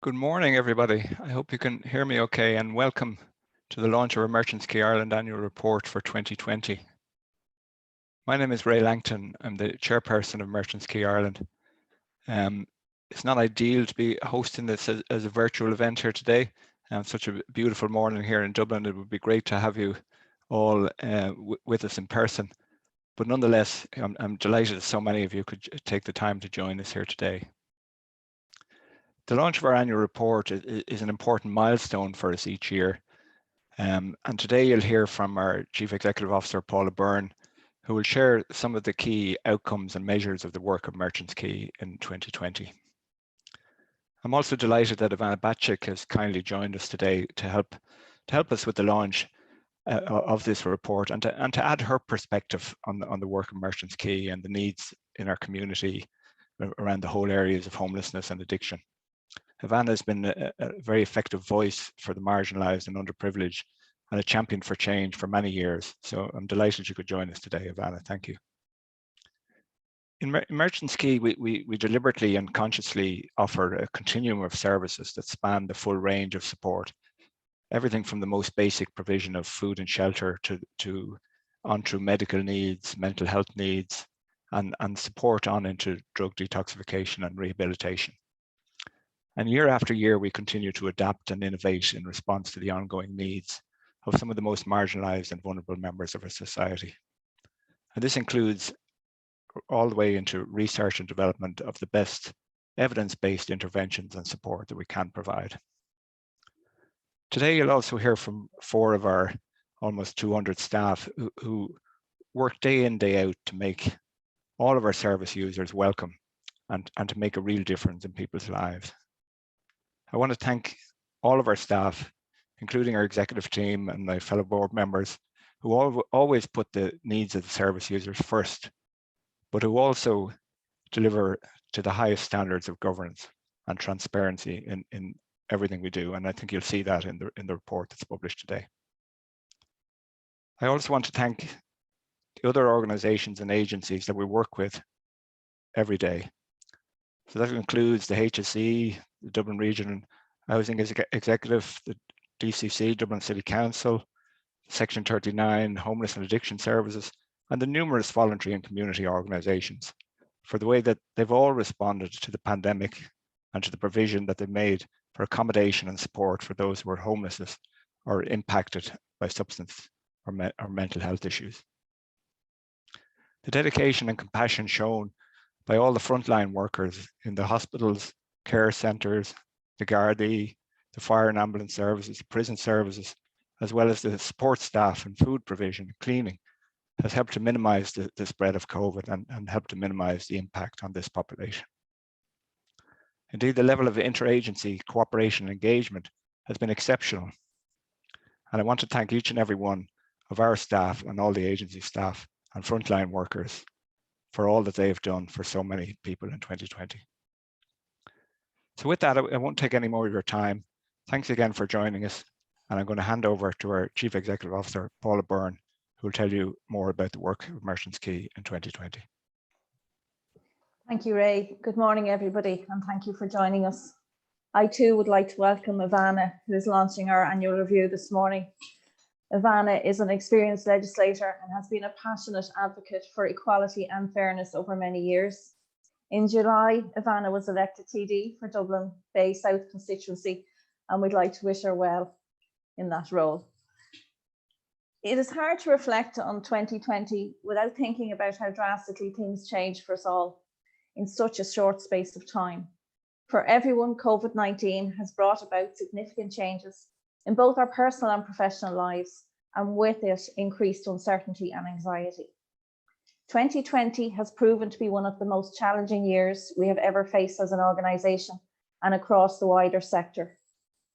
Good morning, everybody. I hope you can hear me okay, and welcome to the launch of our Merchants Quay Ireland Annual Report for 2020. My name is Ray Langton. I'm the chairperson of Merchants Quay Ireland. It's not ideal to be hosting this as a virtual event here today. Such a beautiful morning here in Dublin. It would be great to have you all with us in person. But nonetheless, I'm delighted that so many of you could take the time to join us here today. The launch of our annual report is an important milestone for us each year. And today you'll hear from our Chief Executive Officer, Paula Byrne, who will share some of the key outcomes and measures of the work of Merchants Quay in 2020. I'm also delighted that Ivana Bacik has kindly joined us today to help us with the launch of this report and to add her perspective on the work of Merchants Quay and the needs in our community around the whole areas of homelessness and addiction. Ivana has been a very effective voice for the marginalised and underprivileged and a champion for change for many years. So I'm delighted you could join us today, Ivana. Thank you. In Merchants Quay, we deliberately and consciously offer a continuum of services that span the full range of support. Everything from the most basic provision of food and shelter to on through medical needs, mental health needs, and support on into drug detoxification and rehabilitation. And year after year, we continue to adapt and innovate in response to the ongoing needs of some of the most marginalised and vulnerable members of our society. And this includes all the way into research and development of the best evidence-based interventions and support that we can provide. Today, you'll also hear from 4 of our almost 200 staff who work day in, day out to make all of our service users welcome and to make a real difference in people's lives. I want to thank all of our staff, including our executive team and my fellow board members, who always put the needs of the service users first, but who also deliver to the highest standards of governance and transparency in everything we do. And I think you'll see that in the report that's published today. I also want to thank the other organizations and agencies that we work with every day. So that includes the HSE, the Dublin Region Housing Executive, the DCC, Dublin City Council, Section 39, Homeless and Addiction Services, and the numerous voluntary and community organisations for the way that they've all responded to the pandemic and to the provision that they made for accommodation and support for those who are homeless or impacted by substance or mental health issues. The dedication and compassion shown by all the frontline workers in the hospitals, care centres, the Gardaí, the fire and ambulance services, prison services, as well as the support staff and food provision and cleaning has helped to minimise the spread of COVID and helped to minimise the impact on this population. Indeed, the level of interagency cooperation and engagement has been exceptional. And I want to thank each and every one of our staff and all the agency staff and frontline workers for all that they've done for so many people in 2020. So with that, I won't take any more of your time. Thanks again for joining us. And I'm going to hand over to our Chief Executive Officer, Paula Byrne, who will tell you more about the work of Merchants Quay in 2020. Thank you, Ray. Good morning, everybody, and thank you for joining us. I too would like to welcome Ivana, who is launching our annual review this morning. Ivana is an experienced legislator and has been a passionate advocate for equality and fairness over many years. In July, Ivana was elected TD for Dublin Bay South constituency, and we'd like to wish her well in that role. It is hard to reflect on 2020 without thinking about how drastically things changed for us all in such a short space of time. For everyone, COVID-19 has brought about significant changes in both our personal and professional lives, and with it, increased uncertainty and anxiety. 2020 has proven to be one of the most challenging years we have ever faced as an organisation and across the wider sector.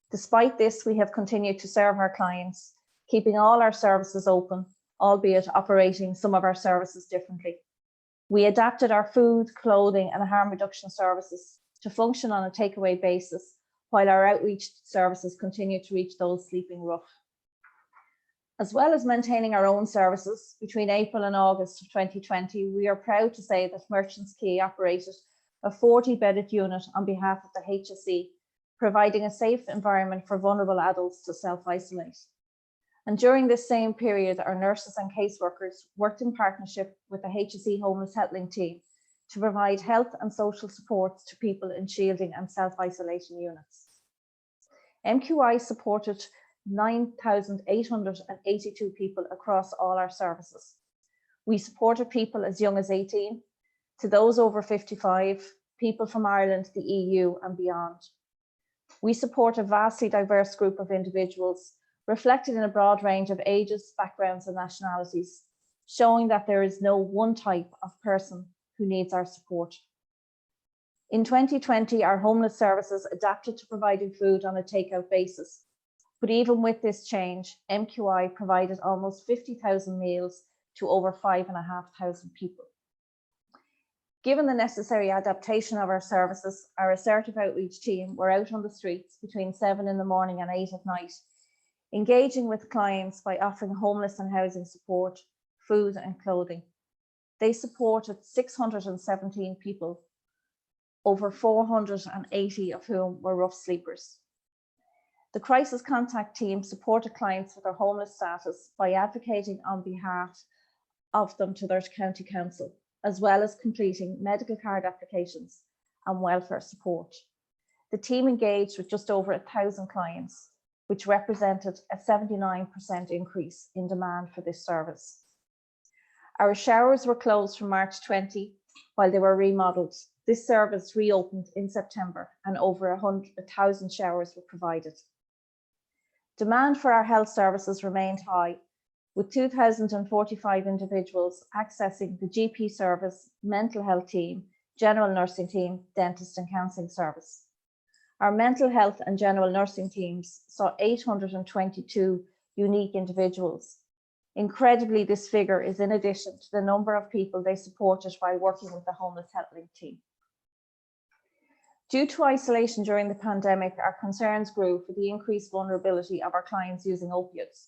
Despite this, we have continued to serve our clients, keeping all our services open, albeit operating some of our services differently. We adapted our food, clothing and harm reduction services to function on a takeaway basis, while our outreach services continue to reach those sleeping rough. As well as maintaining our own services, between April and August of 2020, we are proud to say that Merchants Quay operated a 40-bedded unit on behalf of the HSE, providing a safe environment for vulnerable adults to self-isolate. And during this same period, our nurses and caseworkers worked in partnership with the HSE Homeless Helpline team to provide health and social supports to people in shielding and self-isolation units. MQI supported 9,882 people across all our services. We supported people as young as 18, to those over 55, people from Ireland, the EU and beyond. We support a vastly diverse group of individuals reflected in a broad range of ages, backgrounds and nationalities, showing that there is no one type of person who needs our support. In 2020, our homeless services adapted to providing food on a takeout basis. But even with this change, MQI provided almost 50,000 meals to over 5,500 people. Given the necessary adaptation of our services, our assertive outreach team were out on the streets between 7 in the morning and 8 at night, engaging with clients by offering homeless and housing support, food and clothing. They supported 617 people, over 480 of whom were rough sleepers. The crisis contact team supported clients with their homeless status by advocating on behalf of them to their county council, as well as completing medical card applications and welfare support. The team engaged with just over 1,000 clients, which represented a 79% increase in demand for this service. Our showers were closed from March 20 while they were remodelled. This service reopened in September and over 100,000 showers were provided. Demand for our health services remained high, with 2,045 individuals accessing the GP service, mental health team, general nursing team, dentist and counselling service. Our mental health and general nursing teams saw 822 unique individuals. Incredibly, this figure is in addition to the number of people they supported while working with the Homeless Helpline team. Due to isolation during the pandemic, our concerns grew for the increased vulnerability of our clients using opioids,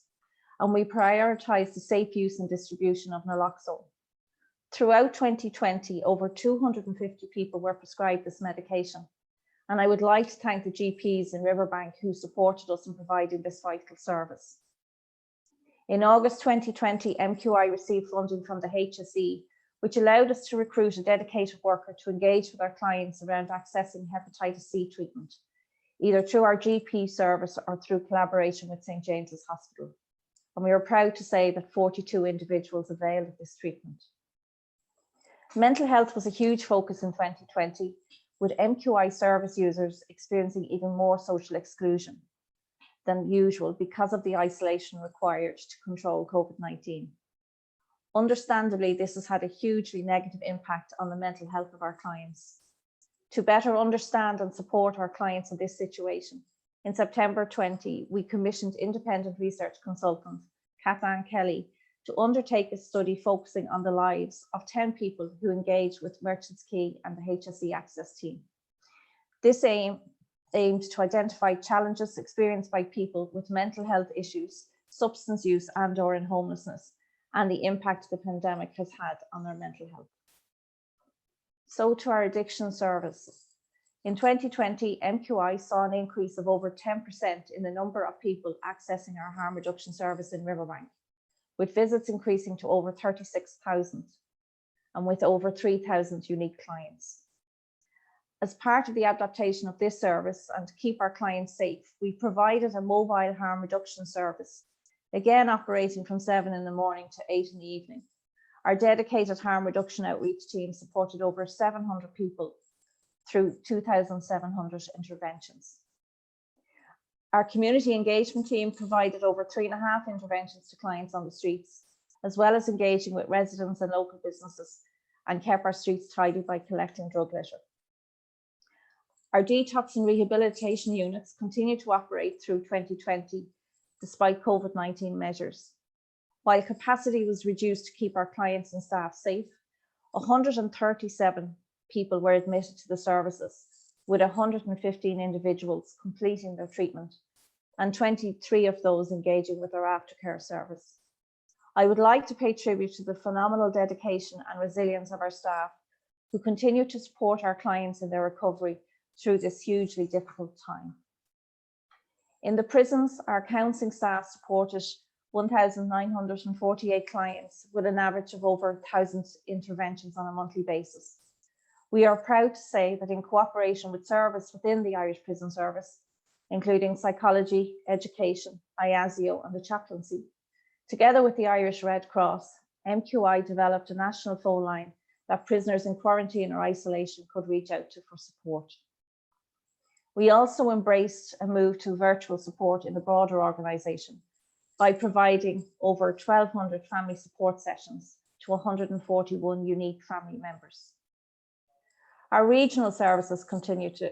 and we prioritised the safe use and distribution of naloxone. Throughout 2020, over 250 people were prescribed this medication, and I would like to thank the GPs in Riverbank who supported us in providing this vital service. In August 2020, MQI received funding from the HSE, which allowed us to recruit a dedicated worker to engage with our clients around accessing hepatitis C treatment, either through our GP service or through collaboration with St. James's Hospital. And we are proud to say that 42 individuals availed of this treatment. Mental health was a huge focus in 2020, with MQI service users experiencing even more social exclusion than usual because of the isolation required to control COVID-19. Understandably, this has had a hugely negative impact on the mental health of our clients. To better understand and support our clients in this situation, in September 20, we commissioned independent research consultant Kathleen Kelly to undertake a study focusing on the lives of 10 people who engaged with Merchants Quay and the HSE Access team. This aimed to identify challenges experienced by people with mental health issues, substance use and/or in homelessness, and the impact the pandemic has had on their mental health. So to our addiction services. In 2020, MQI saw an increase of over 10% in the number of people accessing our harm reduction service in Riverbank, with visits increasing to over 36,000 and with over 3,000 unique clients. As part of the adaptation of this service and to keep our clients safe, we provided a mobile harm reduction service, again operating from 7 in the morning to 8 in the evening. Our dedicated harm reduction outreach team supported over 700 people through 2,700 interventions. Our community engagement team provided over 3.5 interventions to clients on the streets, as well as engaging with residents and local businesses, and kept our streets tidy by collecting drug litter. Our detox and rehabilitation units continue to operate through 2020, despite COVID-19 measures. While capacity was reduced to keep our clients and staff safe, 137 people were admitted to the services, with 115 individuals completing their treatment and 23 of those engaging with our aftercare service. I would like to pay tribute to the phenomenal dedication and resilience of our staff who continue to support our clients in their recovery through this hugely difficult time. In the prisons, our counselling staff supported 1,948 clients with an average of over 1,000 interventions on a monthly basis. We are proud to say that in cooperation with service within the Irish Prison Service, including psychology, education, IASIO and the chaplaincy, together with the Irish Red Cross, MQI developed a national phone line that prisoners in quarantine or isolation could reach out to for support. We also embraced a move to virtual support in the broader organisation by providing over 1,200 family support sessions to 141 unique family members. Our regional services continue to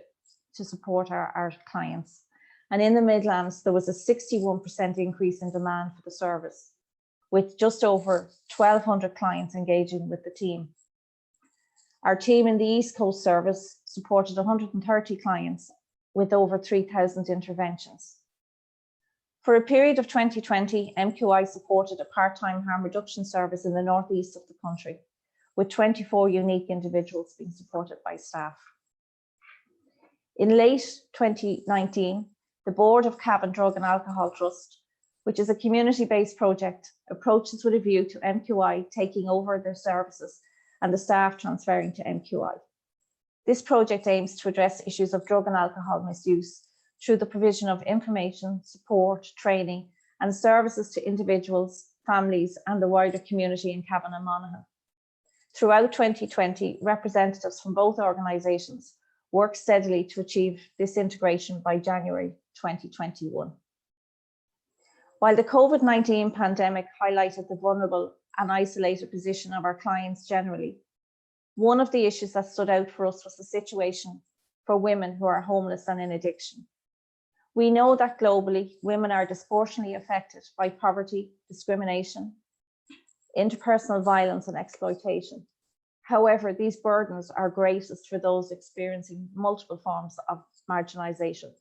support our clients. And in the Midlands, there was a 61% increase in demand for the service, with just over 1,200 clients engaging with the team. Our team in the East Coast Service supported 130 clients with over 3,000 interventions. For a period of 2020, MQI supported a part-time harm reduction service in the northeast of the country, with 24 unique individuals being supported by staff. In late 2019, the Board of Cavan Drug and Alcohol Trust, which is a community-based project, approached us with a view to MQI taking over their services and the staff transferring to MQI. This project aims to address issues of drug and alcohol misuse through the provision of information, support, training, and services to individuals, families, and the wider community in Cavan and Monaghan. Throughout 2020, representatives from both organisations worked steadily to achieve this integration by January 2021. While the COVID-19 pandemic highlighted the vulnerable and isolated position of our clients generally, one of the issues that stood out for us was the situation for women who are homeless and in addiction. We know that globally, women are disproportionately affected by poverty, discrimination, interpersonal violence and exploitation. However, these burdens are greatest for those experiencing multiple forms of marginalisation,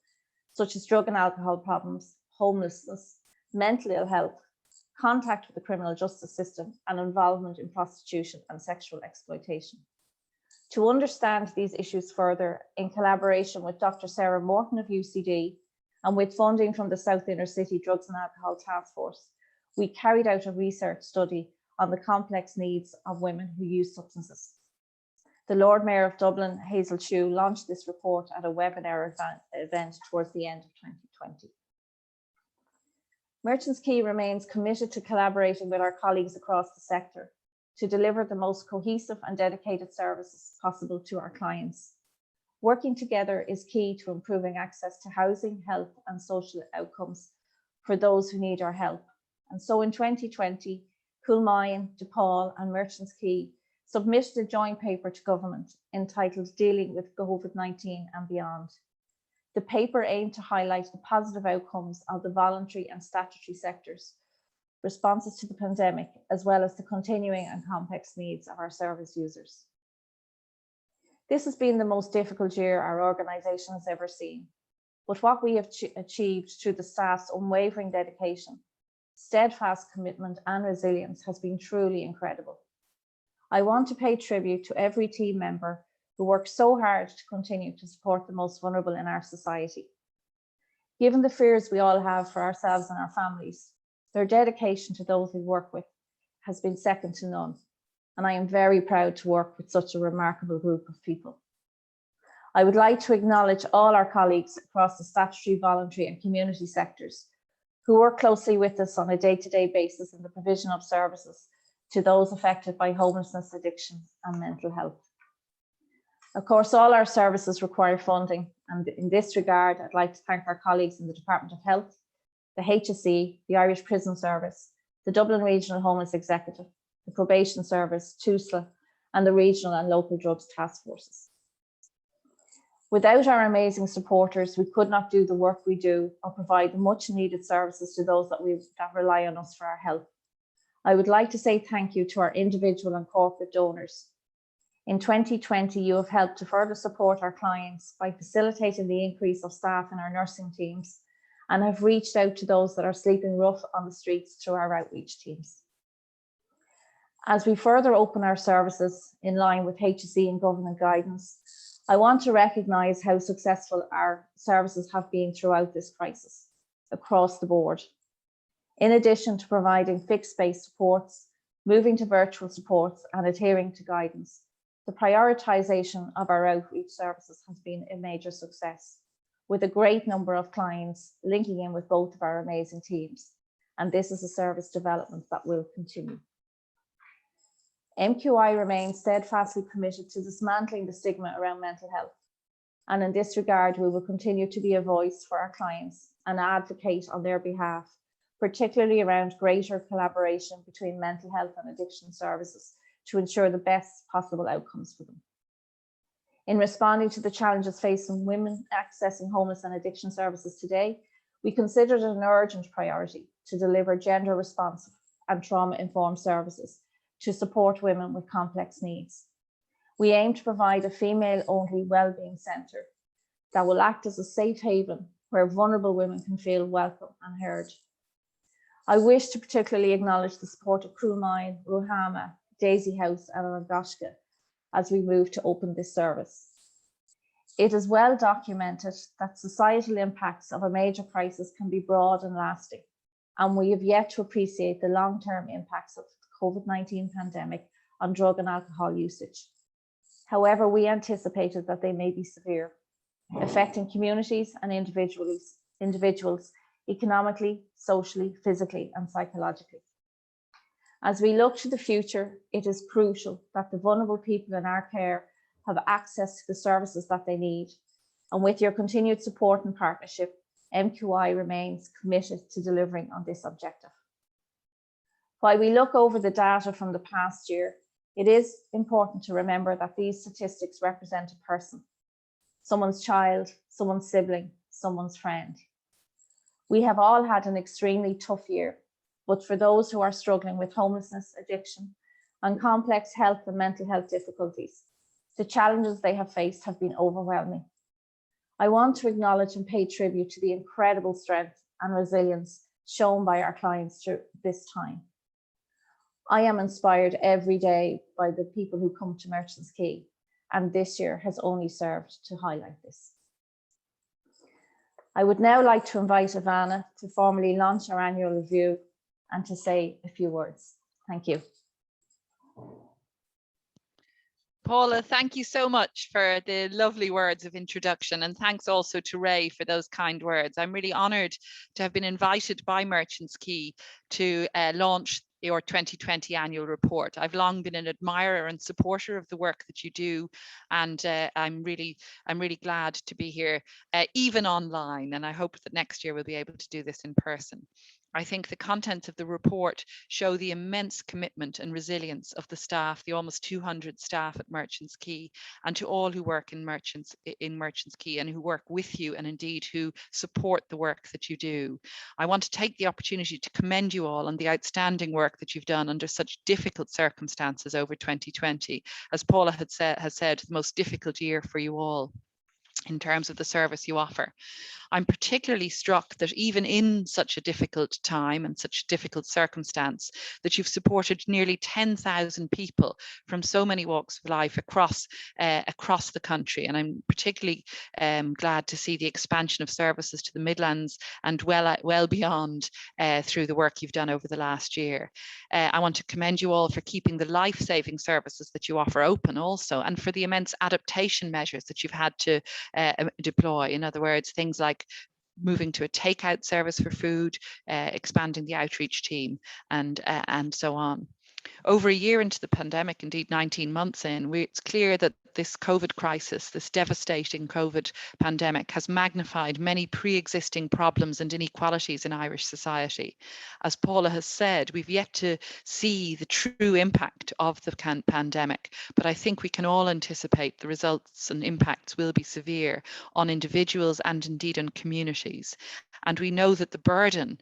such as drug and alcohol problems, homelessness, mental ill health, contact with the criminal justice system, and involvement in prostitution and sexual exploitation. To understand these issues further, in collaboration with Dr. Sarah Morton of UCD and with funding from the South Inner City Drugs and Alcohol Task Force, we carried out a research study on the complex needs of women who use substances. The Lord Mayor of Dublin, Hazel Chu, launched this report at a webinar event towards the end of 2020. Merchants Quay remains committed to collaborating with our colleagues across the sector to deliver the most cohesive and dedicated services possible to our clients. Working together is key to improving access to housing, health, and social outcomes for those who need our help. And so in 2020, Quay, DePaul, and Merchants Quay submitted a joint paper to government entitled Dealing with COVID-19 and Beyond. The paper aimed to highlight the positive outcomes of the voluntary and statutory sectors' responses to the pandemic, as well as the continuing and complex needs of our service users. This has been the most difficult year our organisation has ever seen, but what we have achieved through the staff's unwavering dedication, steadfast commitment and resilience has been truly incredible. I want to pay tribute to every team member who worked so hard to continue to support the most vulnerable in our society. Given the fears we all have for ourselves and our families, their dedication to those we work with has been second to none, and I am very proud to work with such a remarkable group of people. I would like to acknowledge all our colleagues across the statutory, voluntary and community sectors who work closely with us on a day-to-day basis in the provision of services to those affected by homelessness, addiction and mental health. Of course, all our services require funding, and in this regard, I'd like to thank our colleagues in the Department of Health, the HSE, the Irish Prison Service, the Dublin Regional Homeless Executive, the Probation Service, TUSLA, and the Regional and Local Drugs Task Forces. Without our amazing supporters, we could not do the work we do or provide the much needed services to those that rely on us for our help. I would like to say thank you to our individual and corporate donors. In 2020, you have helped to further support our clients by facilitating the increase of staff in our nursing teams and have reached out to those that are sleeping rough on the streets through our outreach teams. As we further open our services in line with HSE and government guidance, I want to recognise how successful our services have been throughout this crisis. across the board. In addition to providing fixed-based supports, moving to virtual supports and adhering to guidance, the prioritisation of our outreach services has been a major success, with a great number of clients linking in with both of our amazing teams. And this is a service development that will continue. MQI remains steadfastly committed to dismantling the stigma around mental health. And in this regard, we will continue to be a voice for our clients and advocate on their behalf, particularly around greater collaboration between mental health and addiction services to ensure the best possible outcomes for them. In responding to the challenges facing women accessing homeless and addiction services today, we considered it an urgent priority to deliver gender responsive and trauma-informed services to support women with complex needs. We aim to provide a female-only wellbeing centre that will act as a safe haven where vulnerable women can feel welcome and heard. I wish to particularly acknowledge the support of Crewmine, Ruhama, Daisy House and Angoshka as we move to open this service. It is well documented that societal impacts of a major crisis can be broad and lasting, and we have yet to appreciate the long-term impacts of the COVID-19 pandemic on drug and alcohol usage. However, we anticipated that they may be severe, affecting communities and individuals economically, socially, physically, and psychologically. As we look to the future, it is crucial that the vulnerable people in our care have access to the services that they need. And with your continued support and partnership, MQI remains committed to delivering on this objective. While we look over the data from the past year, it is important to remember that these statistics represent a person, someone's child, someone's sibling, someone's friend. We have all had an extremely tough year, but for those who are struggling with homelessness, addiction, and complex health and mental health difficulties, the challenges they have faced have been overwhelming. I want to acknowledge and pay tribute to the incredible strength and resilience shown by our clients through this time. I am inspired every day by the people who come to Merchants Quay, and this year has only served to highlight this. I would now like to invite Ivana to formally launch our annual review and to say a few words. Thank you. Paula, thank you so much for the lovely words of introduction, and thanks also to Ray for those kind words. I'm really honoured to have been invited by Merchants Quay to launch your 2020 annual report. I've long been an admirer and supporter of the work that you do, and I'm really glad to be here, even online, and I hope that next year we'll be able to do this in person. I think the contents of the report show the immense commitment and resilience of the staff, the almost 200 staff at Merchants Quay, and to all who work in Merchants Quay and who work with you, and indeed who support the work that you do. I want to take the opportunity to commend you all on the outstanding work that you've done under such difficult circumstances over 2020. As Paula has said, the most difficult year for you all in terms of the service you offer. I'm particularly struck that even in such a difficult time and such a difficult circumstance, that you've supported nearly 10,000 people from so many walks of life across the country. And I'm particularly glad to see the expansion of services to the Midlands and well beyond through the work you've done over the last year. I want to commend you all for keeping the life-saving services that you offer open also, and for the immense adaptation measures that you've had to deploy. In other words, things like moving to a takeout service for food, expanding the outreach team, and so on. Over a year into the pandemic, indeed 19 months in, it's clear that this COVID crisis, this devastating COVID pandemic, has magnified many pre-existing problems and inequalities in Irish society. As Paula has said, we've yet to see the true impact of the pandemic, but I think we can all anticipate the results and impacts will be severe on individuals and indeed on communities. And we know that the burden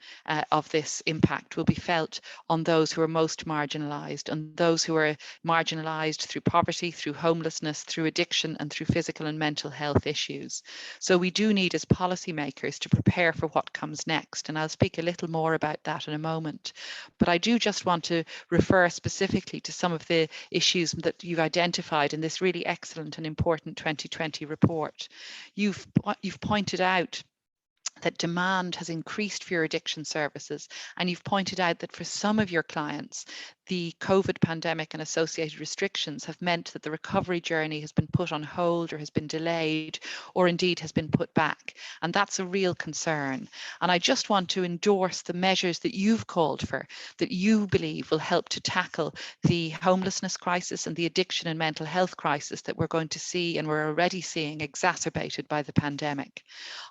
of this impact will be felt on those who are most marginalised, and those who are marginalised through poverty, through homelessness, through addiction, and through physical and mental health issues. So we do need, as policymakers, to prepare for what comes next. And I'll speak a little more about that in a moment. But I do just want to refer specifically to some of the issues that you've identified in this really excellent and important 2020 report. You've pointed out that demand has increased for your addiction services. And you've pointed out that for some of your clients, the COVID pandemic and associated restrictions have meant that the recovery journey has been put on hold or has been delayed or indeed has been put back. And that's a real concern. And I just want to endorse the measures that you've called for, that you believe will help to tackle the homelessness crisis and the addiction and mental health crisis that we're going to see and we're already seeing exacerbated by the pandemic.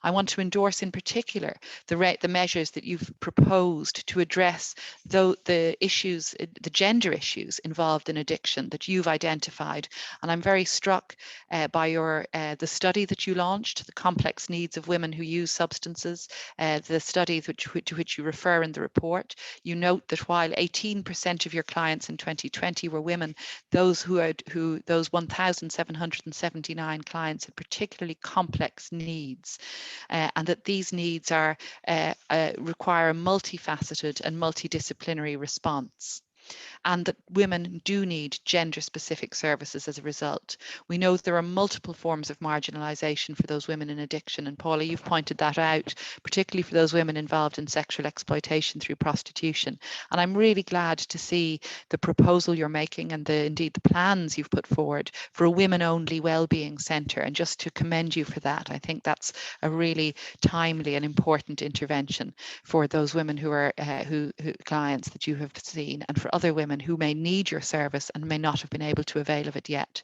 I want to endorse in particular the measures that you've proposed to address the issues, the gender issues involved in addiction that you've identified. And I'm very struck by the study that you launched, the complex needs of women who use substances, the study to which you refer in the report. You note that while 18% of your clients in 2020 were women, those 1,779 clients had particularly complex needs. And that these needs require a multifaceted and multidisciplinary response. And that women do need gender-specific services as a result. We know there are multiple forms of marginalisation for those women in addiction, and Paula, you've pointed that out, particularly for those women involved in sexual exploitation through prostitution. And I'm really glad to see the proposal you're making and indeed the plans you've put forward for a women-only wellbeing centre, and just to commend you for that. I think that's a really timely and important intervention for those women who are who clients that you have seen, and for other women who may need your service and may not have been able to avail of it yet.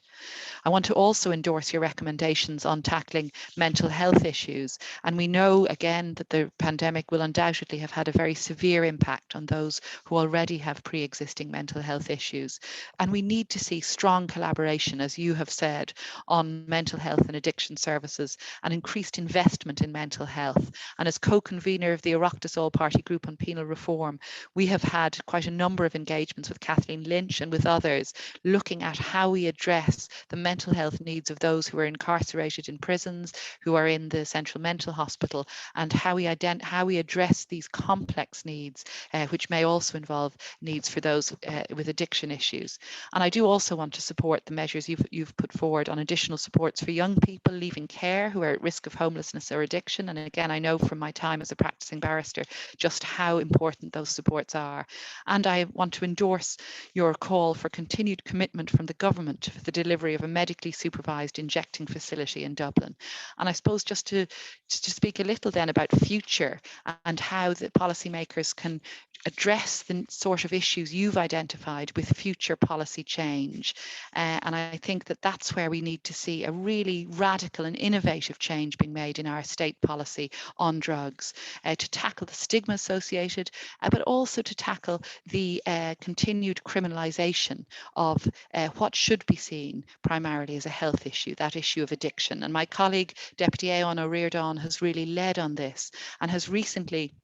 I want to also endorse your recommendations on tackling mental health issues. And we know again that the pandemic will undoubtedly have had a very severe impact on those who already have pre-existing mental health issues. And we need to see strong collaboration, as you have said, on mental health and addiction services and increased investment in mental health. And as co-convener of the Oireachtas All-Party Group on Penal Reform, we have had quite a number of engagements with Kathleen Lynch and with others, looking at how we address the mental health needs of those who are incarcerated in prisons, who are in the Central Mental Hospital, and how we address these complex needs, which may also involve needs for those with addiction issues. And I do also want to support the measures you've put forward on additional supports for young people leaving care who are at risk of homelessness or addiction. And again, I know from my time as a practicing barrister just how important those supports are. And I want to endorse your call for continued commitment from the government for the delivery of a medically supervised injecting facility in Dublin. And I suppose just to speak a little then about future and how the policymakers can address the sort of issues you've identified with future policy change. And I think that that's where we need to see a really radical and innovative change being made in our state policy on drugs to tackle the stigma associated, but also to tackle the continued criminalisation of what should be seen primarily as a health issue, that issue of addiction. And my colleague, Deputy Ivana Reardon, has really led on this and has recently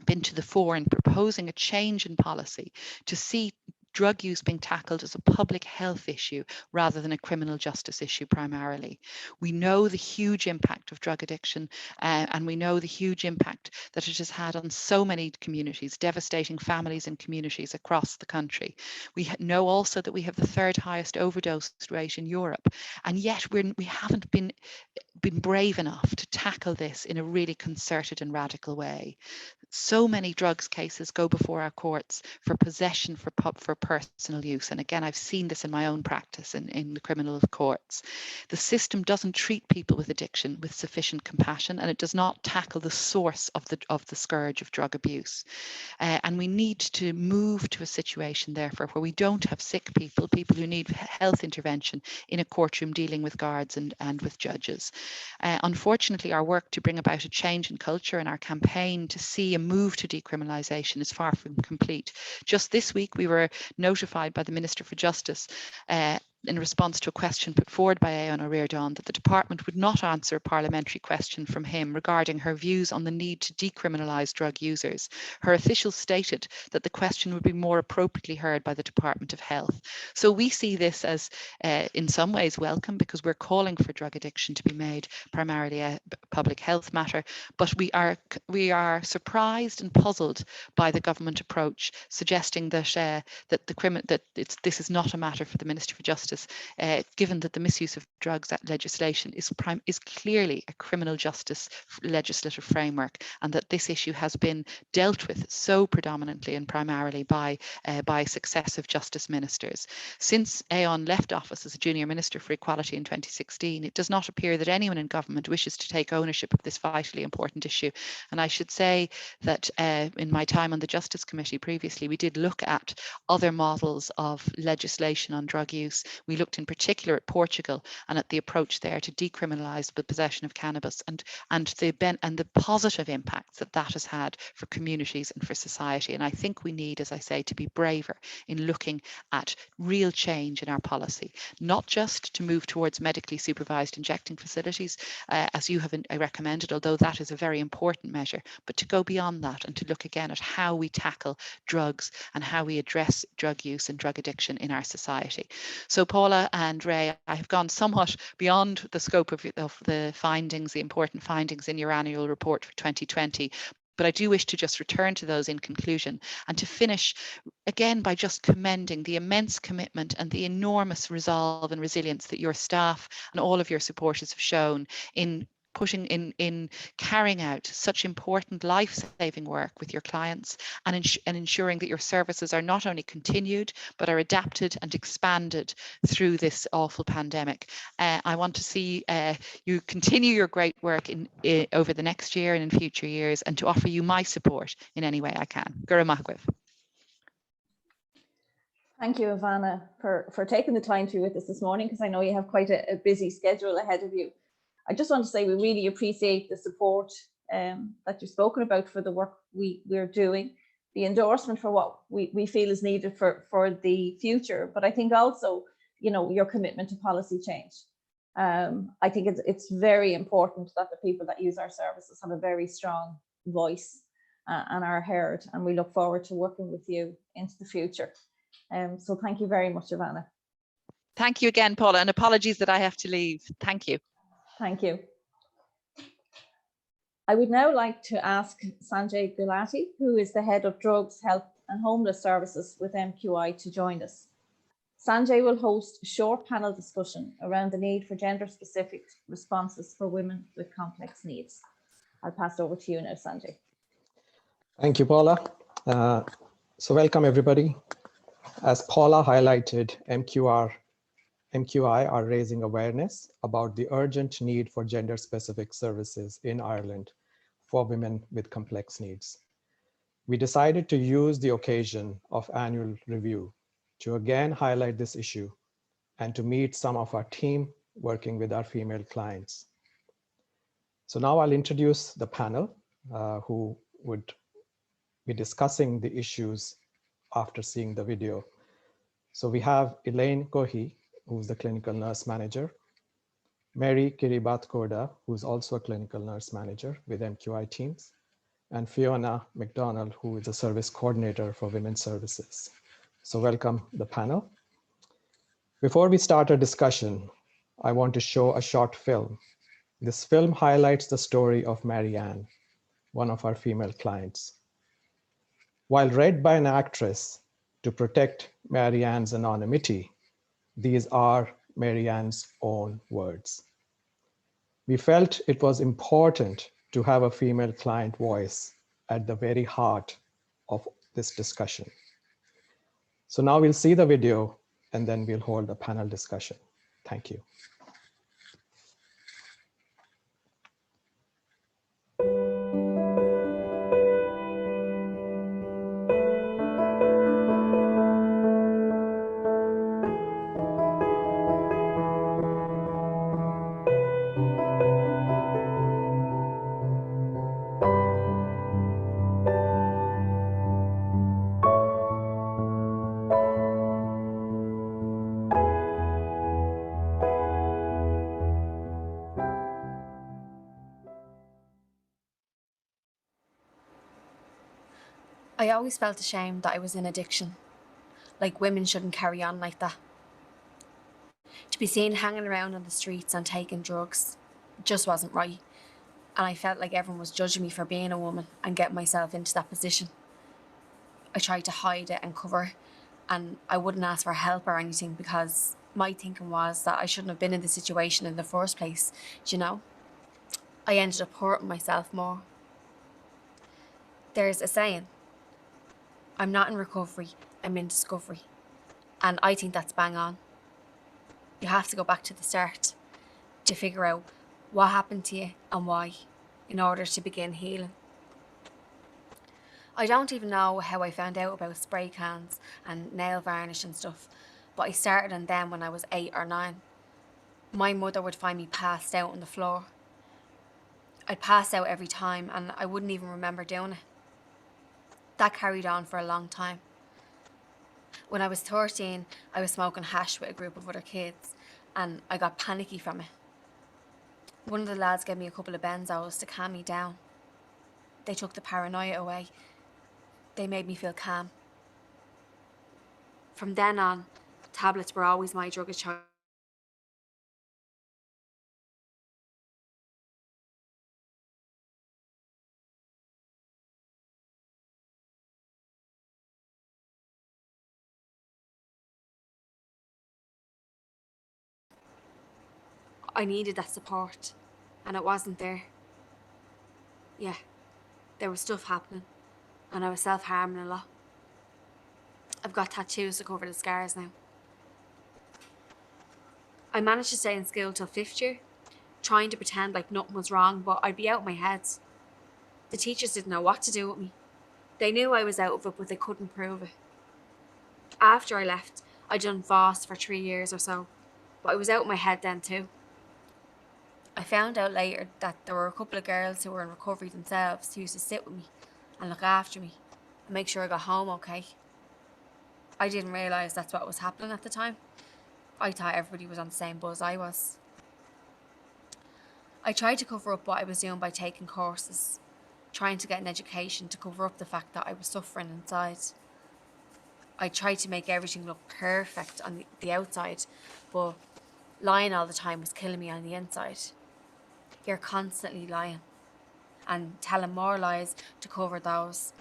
been to the fore in proposing a change in policy to see drug use being tackled as a public health issue rather than a criminal justice issue primarily. We know the huge impact of drug addiction and we know the huge impact that it has had on so many communities, devastating families and communities across the country. We know also that we have the third highest overdose rate in Europe, and yet we haven't been brave enough to tackle this in a really concerted and radical way. So many drugs cases go before our courts for possession for personal use. And again, I've seen this in my own practice in the criminal courts. The system doesn't treat people with addiction with sufficient compassion, and it does not tackle the source of the scourge of drug abuse. And we need to move to a situation, therefore, where we don't have sick people who need health intervention in a courtroom dealing with guards and with judges. Unfortunately, our work to bring about a change in culture and our campaign to see a move to decriminalisation is far from complete. Just this week, we were notified by the Minister for Justice in response to a question put forward by Ivana Reardon that the department would not answer a parliamentary question from him regarding her views on the need to decriminalise drug users. Her officials stated that the question would be more appropriately heard by the Department of Health. So we see this as in some ways welcome, because we're calling for drug addiction to be made primarily a public health matter, but we are surprised and puzzled by the government approach, suggesting that this is not a matter for the Minister for Justice justice, given that the misuse of drugs legislation is clearly a criminal justice legislative framework, and that this issue has been dealt with so predominantly and primarily by successive justice ministers. Since Aon left office as a junior minister for equality in 2016, it does not appear that anyone in government wishes to take ownership of this vitally important issue. And I should say that in my time on the Justice Committee previously, we did look at other models of legislation on drug use. We looked in particular at Portugal and at the approach there to decriminalise the possession of cannabis and the positive impacts that has had for communities and for society. And I think we need, as I say, to be braver in looking at real change in our policy, not just to move towards medically supervised injecting facilities, as you have recommended, although that is a very important measure, but to go beyond that and to look again at how we tackle drugs and how we address drug use and drug addiction in our society. So Paula and Ray, I have gone somewhat beyond the scope of the findings, the important findings in your annual report for 2020, but I do wish to just return to those in conclusion and to finish again by just commending the immense commitment and the enormous resolve and resilience that your staff and all of your supporters have shown in carrying out such important life-saving work with your clients and ensuring that your services are not only continued but are adapted and expanded through this awful pandemic. I want to see you continue your great work over the next year and in future years, and to offer you my support in any way I can. Gura Macwith. Thank you, Ivana, for taking the time to be with us this morning, because I know you have quite a busy schedule ahead of you. I just want to say we really appreciate the support that you've spoken about for the work we're doing, the endorsement for what we feel is needed for the future, but I think also, you know, your commitment to policy change. I think it's very important that the people that use our services have a very strong voice and are heard, and we look forward to working with you into the future. So thank you very much, Ivana. Thank you again, Paula, and apologies that I have to leave. Thank you. Thank you. I would now like to ask Sanjay Gulati, who is the Head of Drugs, Health and Homeless Services with MQI, to join us. Sanjay will host a short panel discussion around the need for gender-specific responses for women with complex needs. I'll pass it over to you now, Sanjay. Thank you, Paula. So welcome, everybody. As Paula highlighted, MQI are raising awareness about the urgent need for gender-specific services in Ireland for women with complex needs. We decided to use the occasion of annual review to again highlight this issue and to meet some of our team working with our female clients. So now I'll introduce the panel who would be discussing the issues after seeing the video. So we have Elaine Quay, who's the clinical nurse manager, Mary Kiribat-Koda, who's also a clinical nurse manager with MQI teams, and Fiona McDonald, who is a service coordinator for women's services. So welcome the panel. Before we start our discussion, I want to show a short film. This film highlights the story of Marianne, one of our female clients. While read by an actress to protect Marianne's anonymity, these are Marianne's own words. We felt it was important to have a female client voice at the very heart of this discussion. So now we'll see the video and then we'll hold a panel discussion. Thank you. I always felt ashamed that I was in addiction, like women shouldn't carry on like that. To be seen hanging around on the streets and taking drugs just wasn't right, and I felt like everyone was judging me for being a woman and getting myself into that position. I tried to hide it and cover and I wouldn't ask for help or anything because my thinking was that I shouldn't have been in the situation in the first place, do you know? I ended up hurting myself more. There's a saying, I'm not in recovery, I'm in discovery. And I think that's bang on. You have to go back to the start to figure out what happened to you and why in order to begin healing. I don't even know how I found out about spray cans and nail varnish and stuff, but I started on them when I was 8 or 9. My mother would find me passed out on the floor. I'd pass out every time and I wouldn't even remember doing it. That carried on for a long time. When I was 13, I was smoking hash with a group of other kids and I got panicky from it. One of the lads gave me a couple of benzos to calm me down. They took the paranoia away. They made me feel calm. From then on, tablets were always my drug of choice. I needed that support, and it wasn't there. Yeah, there was stuff happening, and I was self-harming a lot. I've got tattoos to cover the scars now. I managed to stay in school till 5th year, trying to pretend like nothing was wrong, but I'd be out of my head. The teachers didn't know what to do with me. They knew I was out of it, but they couldn't prove it. After I left, I'd done FOSS for 3 years or so, but I was out of my head then too. I found out later that there were a couple of girls who were in recovery themselves who used to sit with me and look after me and make sure I got home okay. I didn't realise that's what was happening at the time. I thought everybody was on the same buzz I was. I tried to cover up what I was doing by taking courses, trying to get an education to cover up the fact that I was suffering inside. I tried to make everything look perfect on the outside, but lying all the time was killing me on the inside. You're constantly lying and telling more lies to cover those.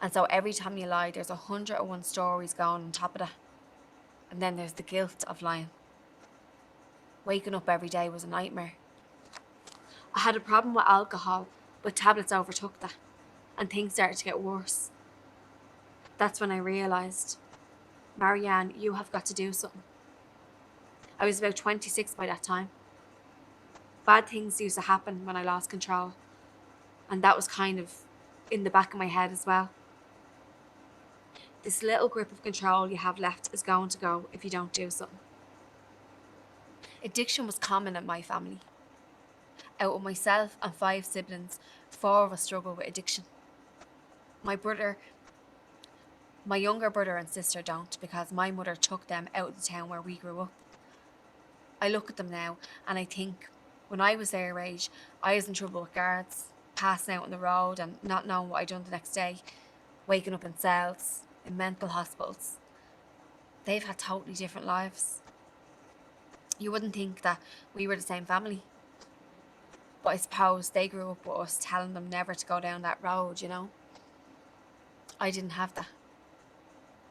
And so every time you lie, there's 101 stories going on top of that. And then there's the guilt of lying. Waking up every day was a nightmare. I had a problem with alcohol, but tablets overtook that, and things started to get worse. That's when I realised, Marianne, you have got to do something. I was about 26 by that time. Bad things used to happen when I lost control, and that was kind of in the back of my head as well. This little grip of control you have left is going to go if you don't do something. Addiction was common in my family. Out of myself and 5 siblings, 4 of us struggle with addiction. My younger brother and sister don't, because my mother took them out of the town where we grew up. I look at them now and I think, when I was their age, I was in trouble with guards, passing out on the road and not knowing what I'd done the next day, waking up in cells, in mental hospitals. They've had totally different lives. You wouldn't think that we were the same family. But I suppose they grew up with us telling them never to go down that road, you know? I didn't have that.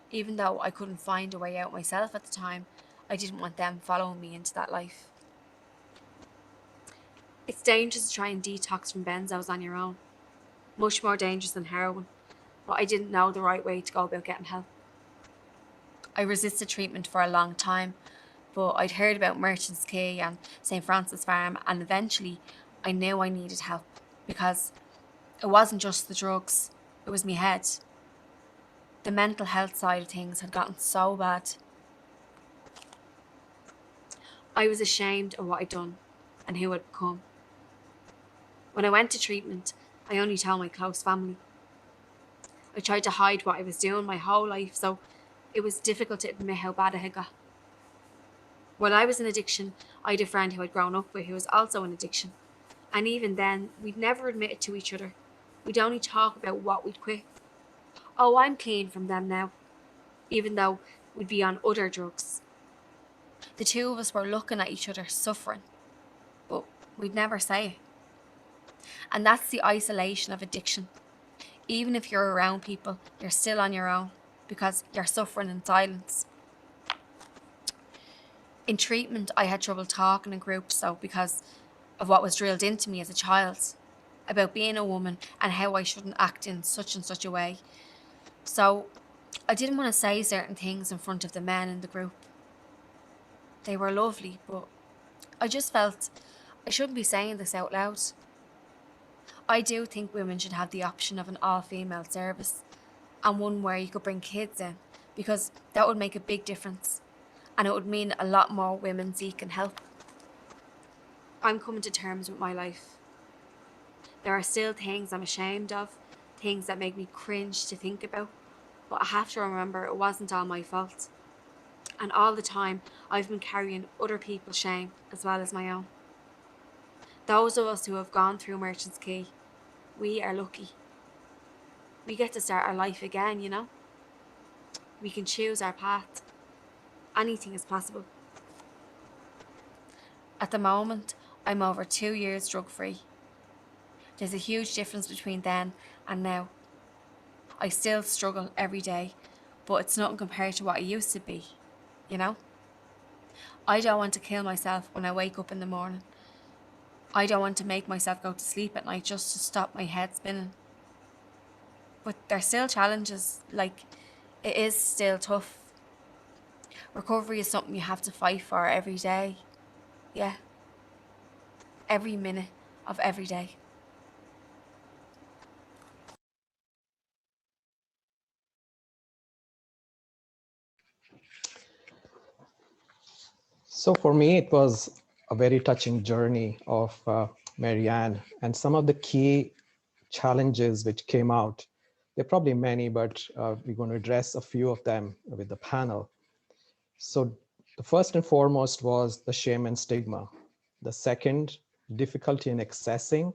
Even though I couldn't find a way out myself at the time, I didn't want them following me into that life. It's dangerous to try and detox from benzos on your own. Much more dangerous than heroin. But I didn't know the right way to go about getting help. I resisted treatment for a long time, but I'd heard about Merchants Quay and St. Francis Farm, and eventually I knew I needed help, because it wasn't just the drugs, it was my head. The mental health side of things had gotten so bad. I was ashamed of what I'd done and who I'd become. When I went to treatment, I only told my close family. I tried to hide what I was doing my whole life, so it was difficult to admit how bad it had got. While I was in addiction, I had a friend who I'd grown up with who was also in addiction. And even then, we'd never admit it to each other. We'd only talk about what we'd quit. Oh, I'm clean from them now, even though we'd be on other drugs. The two of us were looking at each other suffering, but we'd never say it. And that's the isolation of addiction. Even if you're around people, you're still on your own because you're suffering in silence. In treatment, I had trouble talking in groups, though, because of what was drilled into me as a child about being a woman and how I shouldn't act in such and such a way. So I didn't want to say certain things in front of the men in the group. They were lovely, but I just felt I shouldn't be saying this out loud. I do think women should have the option of an all-female service, and one where you could bring kids in, because that would make a big difference, and it would mean a lot more women seeking help. I'm coming to terms with my life. There are still things I'm ashamed of, things that make me cringe to think about, but I have to remember it wasn't all my fault. And all the time, I've been carrying other people's shame as well as my own. Those of us who have gone through Merchants Quay, we are lucky. We get to start our life again, you know? We can choose our path. Anything is possible. At the moment, I'm over 2 years drug-free. There's a huge difference between then and now. I still struggle every day, but it's nothing compared to what I used to be, you know? I don't want to kill myself when I wake up in the morning. I don't want to make myself go to sleep at night just to stop my head spinning. But there's still challenges, like it is still tough. Recovery is something you have to fight for every day. Yeah. Every minute of every day. So for me, it was a very touching journey of Marianne, and some of the key challenges which came out. There are probably many, but we're going to address a few of them with the panel. So the first and foremost was the shame and stigma. The second, difficulty in accessing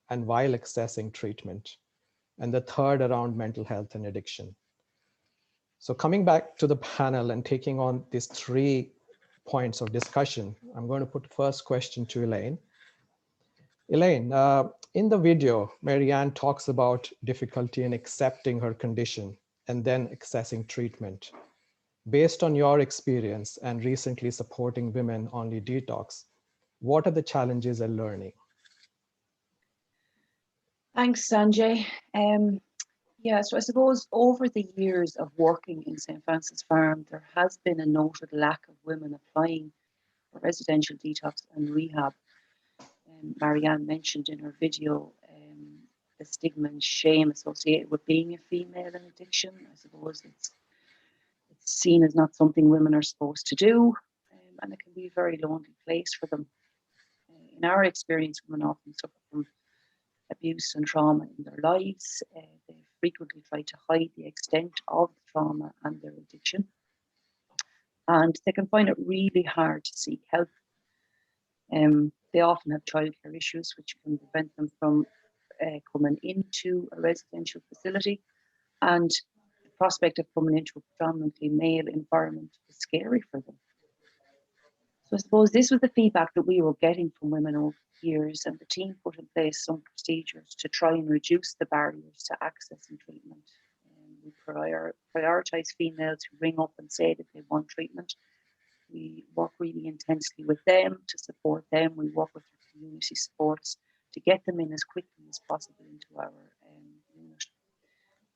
and while accessing treatment. And the third, around mental health and addiction. So coming back to the panel and taking on these 3 points of discussion, I'm going to put the first question to Elaine. Elaine, in the video, Marianne talks about difficulty in accepting her condition and then accessing treatment. Based on your experience and recently supporting Women Only Detox, what are the challenges and learning? Thanks, Sanjay. Yeah, so I suppose over the years of working in St. Francis Farm, there has been a noted lack of women applying for residential detox and rehab. Marianne mentioned in her video the stigma and shame associated with being a female in addiction. I suppose it's seen as not something women are supposed to do, and it can be a very lonely place for them. In our experience, women often suffer from abuse and trauma in their lives. They frequently try to hide the extent of the trauma and their addiction. And they can find it really hard to seek help. They often have childcare issues, which can prevent them from coming into a residential facility. And the prospect of coming into a predominantly male environment is scary for them. So I suppose this was the feedback that we were getting from women over the years, and the team put in place some procedures to try and reduce the barriers to accessing treatment. We prioritise females who ring up and say that they want treatment. We work really intensely with them to support them. We work with their community supports to get them in as quickly as possible into our unit.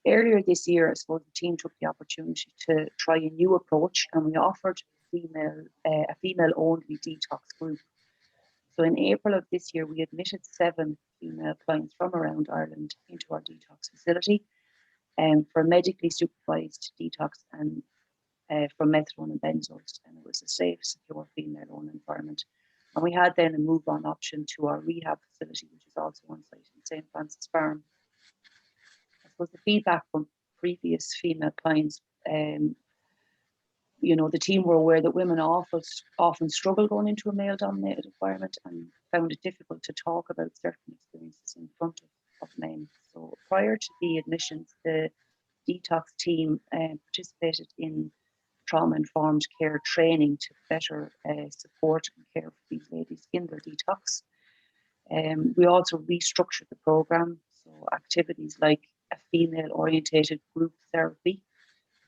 Earlier this year, I suppose the team took the opportunity to try a new approach, and we offered a female-only detox group. So in April of this year, we admitted 7 female clients from around Ireland into our detox facility for medically supervised detox and from methadone and benzos, and it was a safe, secure, female-owned environment. And we had then a move-on option to our rehab facility, which is also on site in St. Francis Farm. I suppose the feedback from previous female clients, the team were aware that women often struggle going into a male-dominated environment and found it difficult to talk about certain experiences in front of men. So prior to the admissions, the detox team participated in trauma-informed care training to better support and care for these ladies in their detox. We also restructured the program, so activities like a female-orientated group therapy,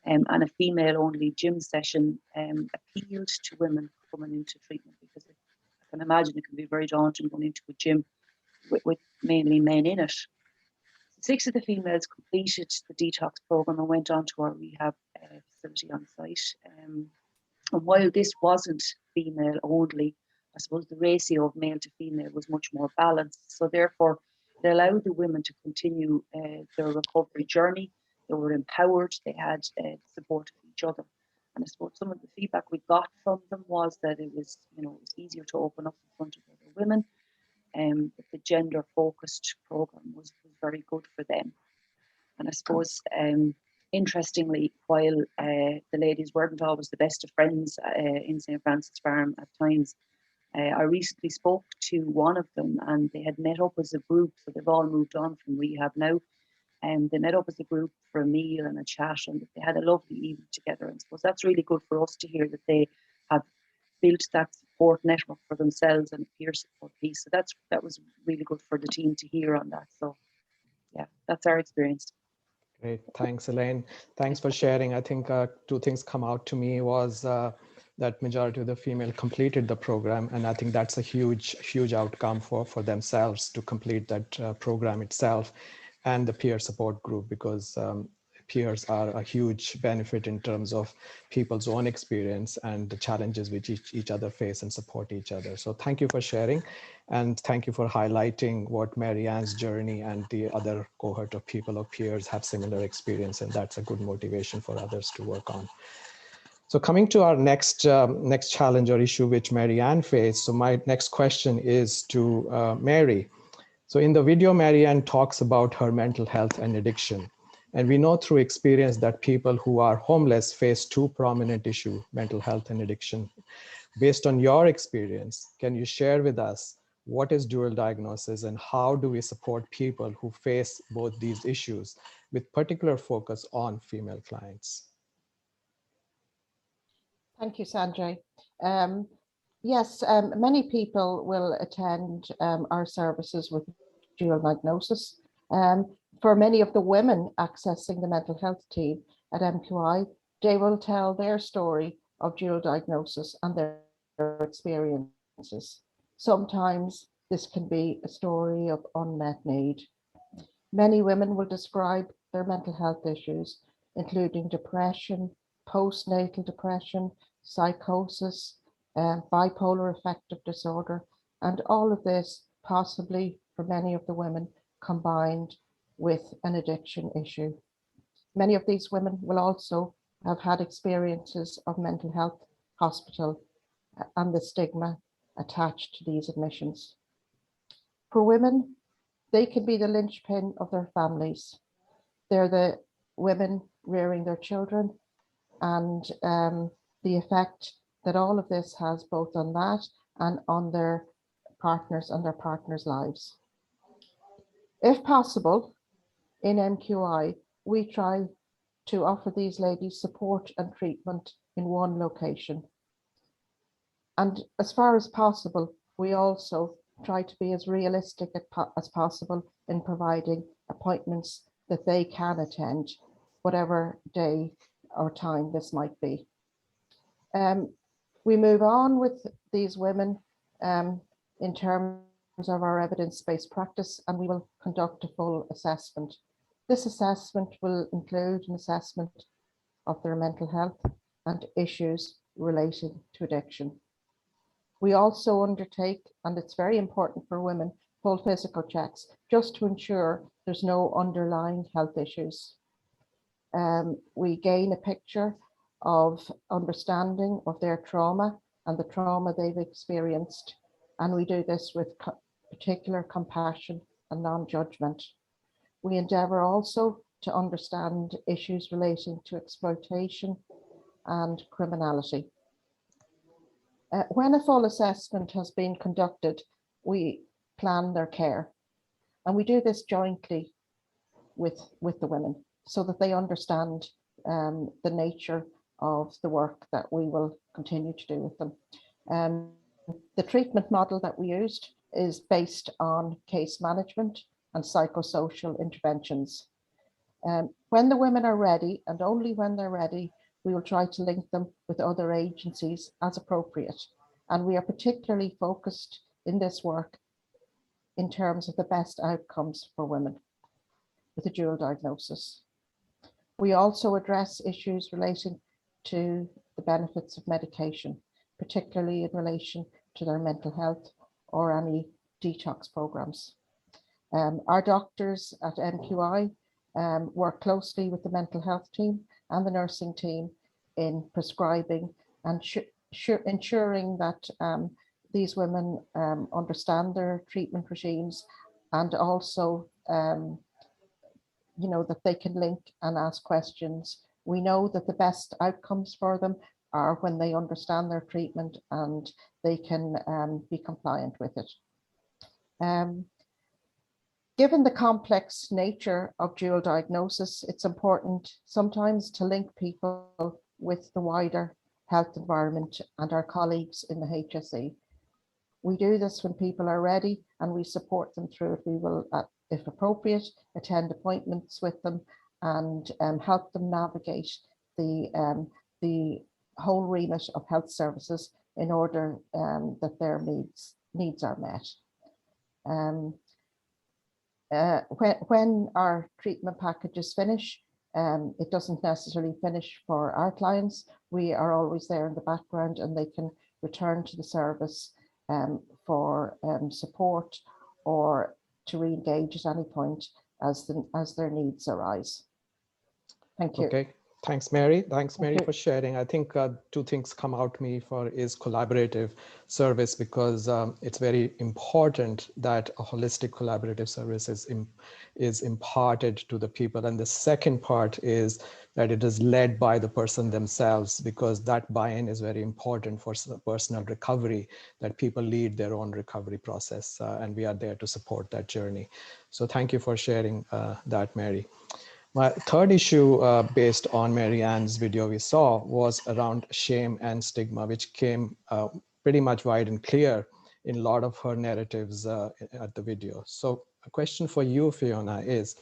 and a female-only gym session appealed to women coming into treatment, because I can imagine it can be very daunting going into a gym with mainly men in it. 6 of the females completed the detox program and went on to our rehab facility on site. And while this wasn't female only, I suppose the ratio of male to female was much more balanced. So therefore, it allowed the women to continue their recovery journey. They were empowered, they had support of each other. And I suppose some of the feedback we got from them was that it was, it was easier to open up in front of other women. That the gender-focused program was very good for them. And I suppose, interestingly, while the ladies weren't always the best of friends in St. Francis Farm at times, I recently spoke to one of them, and they had met up as a group. So they've all moved on from rehab now. And they met up as a group for a meal and a chat, and they had a lovely evening together. And I suppose that's really good for us to hear, that they have built that support network for themselves and peer support piece. So that was really good for the team to hear on that. So yeah, that's our experience. Great, thanks, Elaine. Thanks for sharing. I think 2 things come out to me was that majority of the female completed the program, and I think that's a huge outcome for themselves to complete that program itself, and the peer support group, because peers are a huge benefit in terms of people's own experience and the challenges which each other face, and support each other. So thank you for sharing, and thank you for highlighting what Marianne's journey and the other cohort of people or peers have similar experience, and that's a good motivation for others to work on. So coming to our next challenge or issue which Marianne faced. So my next question is to Mary. So in the video, Marianne talks about her mental health and addiction. And we know through experience that people who are homeless face 2 prominent issues, mental health and addiction. Based on your experience, can you share with us what is dual diagnosis, and how do we support people who face both these issues, with particular focus on female clients? Thank you, Sanjay. Yes, many people will attend our services with dual diagnosis. For many of the women accessing the mental health team at MQI, they will tell their story of dual diagnosis and their experiences. Sometimes this can be a story of unmet need. Many women will describe their mental health issues, including depression, postnatal depression, psychosis, bipolar affective disorder, and all of this possibly for many of the women combined with an addiction issue. Many of these women will also have had experiences of mental health hospital and the stigma attached to these admissions. For women, they can be the linchpin of their families. They're the women rearing their children, and the effect that all of this has both on that and on their partners and their partners' lives. If possible, in MQI, we try to offer these ladies support and treatment in one location. And as far as possible, we also try to be as realistic as possible in providing appointments that they can attend, whatever day or time this might be. We move on with these women in terms of our evidence-based practice, and we will conduct a full assessment. This assessment will include an assessment of their mental health and issues related to addiction. We also undertake, and it's very important for women, full physical checks, just to ensure there's no underlying health issues. We gain a picture of understanding of their trauma and the trauma they've experienced, and we do this with particular compassion and non-judgment. We endeavour also to understand issues relating to exploitation and criminality. When a full assessment has been conducted, we plan their care, and we do this jointly with the women so that they understand the nature of the work that we will continue to do with them. The treatment model that we used is based on case management and psychosocial interventions. When the women are ready, and only when they're ready, we will try to link them with other agencies as appropriate. And we are particularly focused in this work in terms of the best outcomes for women with a dual diagnosis. We also address issues relating to the benefits of medication, particularly in relation to their mental health or any detox programs. Our doctors at MQI work closely with the mental health team and the nursing team in prescribing and ensuring that these women understand their treatment regimes, and also that they can link and ask questions. We know that the best outcomes for them are when they understand their treatment and they can be compliant with it. Given the complex nature of dual diagnosis, it's important sometimes to link people with the wider health environment and our colleagues in the HSE. We do this when people are ready, and we support them through it. We will, if appropriate, attend appointments with them and help them navigate the whole remit of health services in order that their needs are met. When our treatment packages finish, it doesn't necessarily finish for our clients. We are always there in the background, and they can return to the service for support or to re-engage at any point as their needs arise. Thank you. Okay, thanks, Mary. Thanks, Mary, for sharing. I think two things come out to me is collaborative service, because it's very important that a holistic collaborative service is imparted to the people. And the second part is that it is led by the person themselves, because that buy-in is very important for personal recovery, that people lead their own recovery process, and we are there to support that journey. So thank you for sharing that, Mary. My third issue based on Mary Ann's video we saw was around shame and stigma, which came pretty much wide and clear in a lot of her narratives at the video. So a question for you, Fiona, is,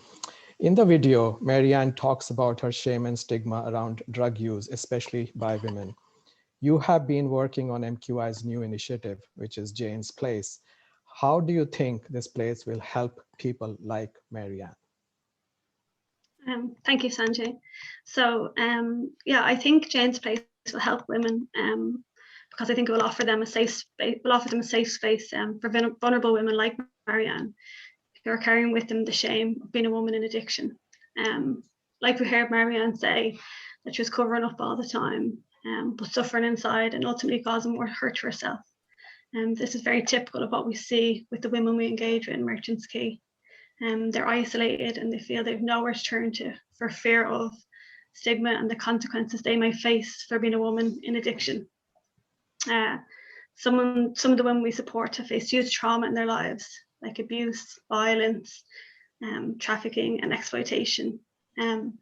in the video, Mary Ann talks about her shame and stigma around drug use, especially by women. You have been working on MQI's new initiative, which is Jane's Place. How do you think this place will help people like Mary Ann? Thank you, Sanjay. So yeah, I think Jane's Place will help women because I think it will offer them a safe space. For vulnerable women like Marianne, who are carrying with them the shame of being a woman in addiction. Like we heard Marianne say, that she was covering up all the time, but suffering inside and ultimately causing more hurt to herself. This is very typical of what we see with the women we engage with in Merchants Quay. They're isolated and they feel they've nowhere to turn to for fear of stigma and the consequences they may face for being a woman in addiction. Some of the women we support have faced huge trauma in their lives, like abuse, violence, trafficking and exploitation. And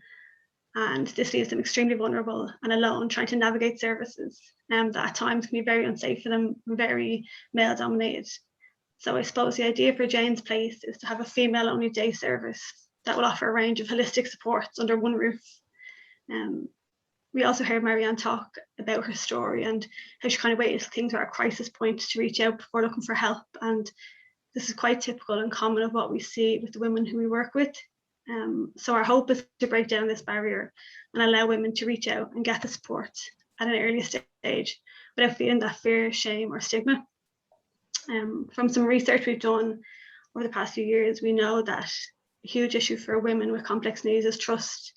this leaves them extremely vulnerable and alone, trying to navigate services that at times can be very unsafe for them, very male dominated. So I suppose the idea for Jane's Place is to have a female-only day service that will offer a range of holistic supports under one roof. We also heard Marianne talk about her story and how she kind of waited till things were at a crisis point to reach out before looking for help. And this is quite typical and common of what we see with the women who we work with. So our hope is to break down this barrier and allow women to reach out and get the support at an early stage without feeling that fear, shame, or stigma. From some research we've done over the past few years, we know that a huge issue for women with complex needs is trust.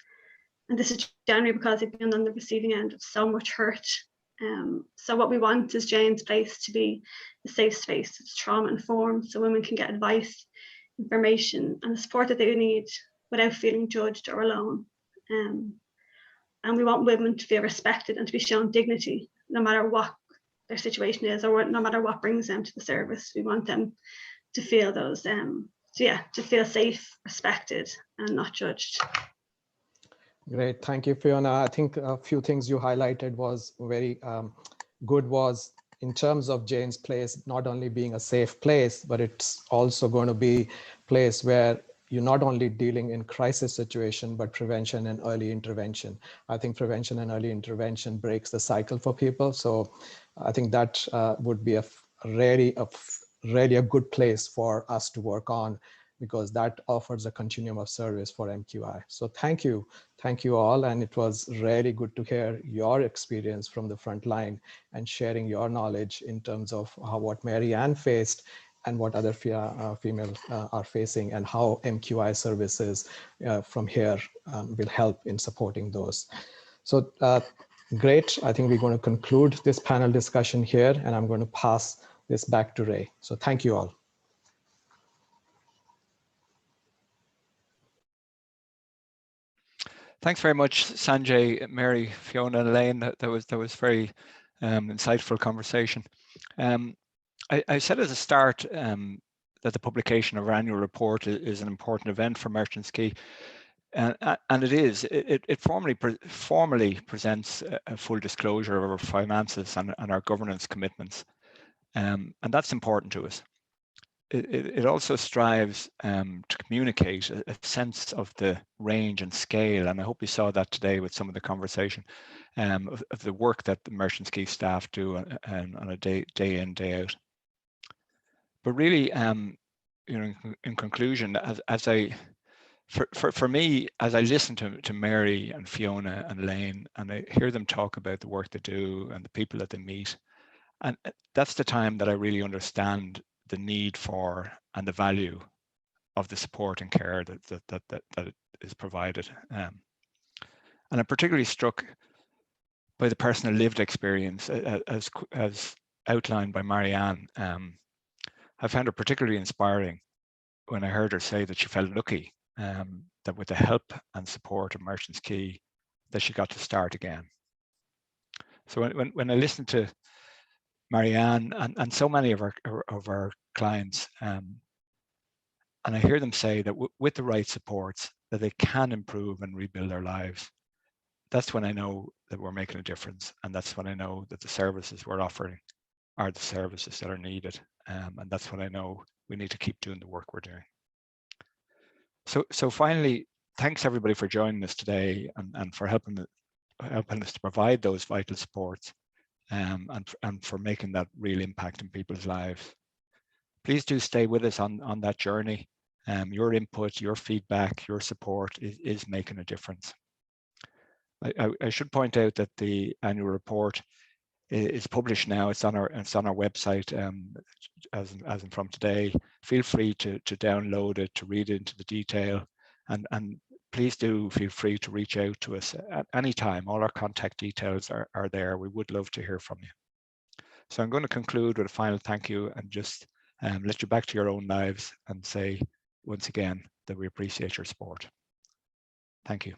And this is generally because they've been on the receiving end of so much hurt. So what we want is Jane's Place to be a safe space. It's trauma informed, so women can get advice, information, and the support that they need without feeling judged or alone. And we want women to feel respected and to be shown dignity, no matter what their situation is or no matter what brings them to the service. We want them to feel those, to feel safe, respected, and not judged. Great, thank you, Fiona. I think a few things you highlighted was very good, was in terms of Jane's Place, not only being a safe place, but it's also going to be a place where you're not only dealing in crisis situation, but prevention and early intervention. I think prevention and early intervention breaks the cycle for people. So I think that would be really a good place for us to work on, because that offers a continuum of service for MQI. So thank you all. And it was really good to hear your experience from the front line and sharing your knowledge in terms of what Mary Ann faced and what other females are facing, and how MQI services from here will help in supporting those. So great. I think we're going to conclude this panel discussion here, and I'm going to pass this back to Ray. So thank you all. Thanks very much, Sanjay, Mary, Fiona, and Elaine. That was very insightful conversation. I said at the start that the publication of our annual report is an important event for Merchants Quay, and it is. It formally presents a full disclosure of our finances and our governance commitments, and that's important to us. It also strives to communicate a sense of the range and scale, and I hope you saw that today with some of the conversation of the work that the Merchants Quay staff do on a day in, day out. But really, you know, in conclusion, for me, as I listen to Mary and Fiona and Elaine, and I hear them talk about the work they do and the people that they meet, and that's the time that I really understand the need for and the value of the support and care that is provided. And I'm particularly struck by the personal lived experience as outlined by Mary Ann. I found her particularly inspiring when I heard her say that she felt lucky that with the help and support of Merchants Quay, that she got to start again. So when I listened to Marianne and so many of our clients, and I hear them say that with the right supports, that they can improve and rebuild their lives, that's when I know that we're making a difference, and that's when I know that the services we're offering are the services that are needed, and that's when I know we need to keep doing the work we're doing. So finally, thanks everybody for joining us today and for helping us to provide those vital supports, and for making that real impact in people's lives. Please do stay with us on that journey. Your input, your feedback, your support is making a difference. I should point out that the annual report is published now. It's on our website as from today. Feel free to download it, to read into the detail, and please do feel free to reach out to us at any time. All our contact details are there. We would love to hear from you. So I'm going to conclude with a final thank you, and just let you back to your own lives and say once again that we appreciate your support. Thank you.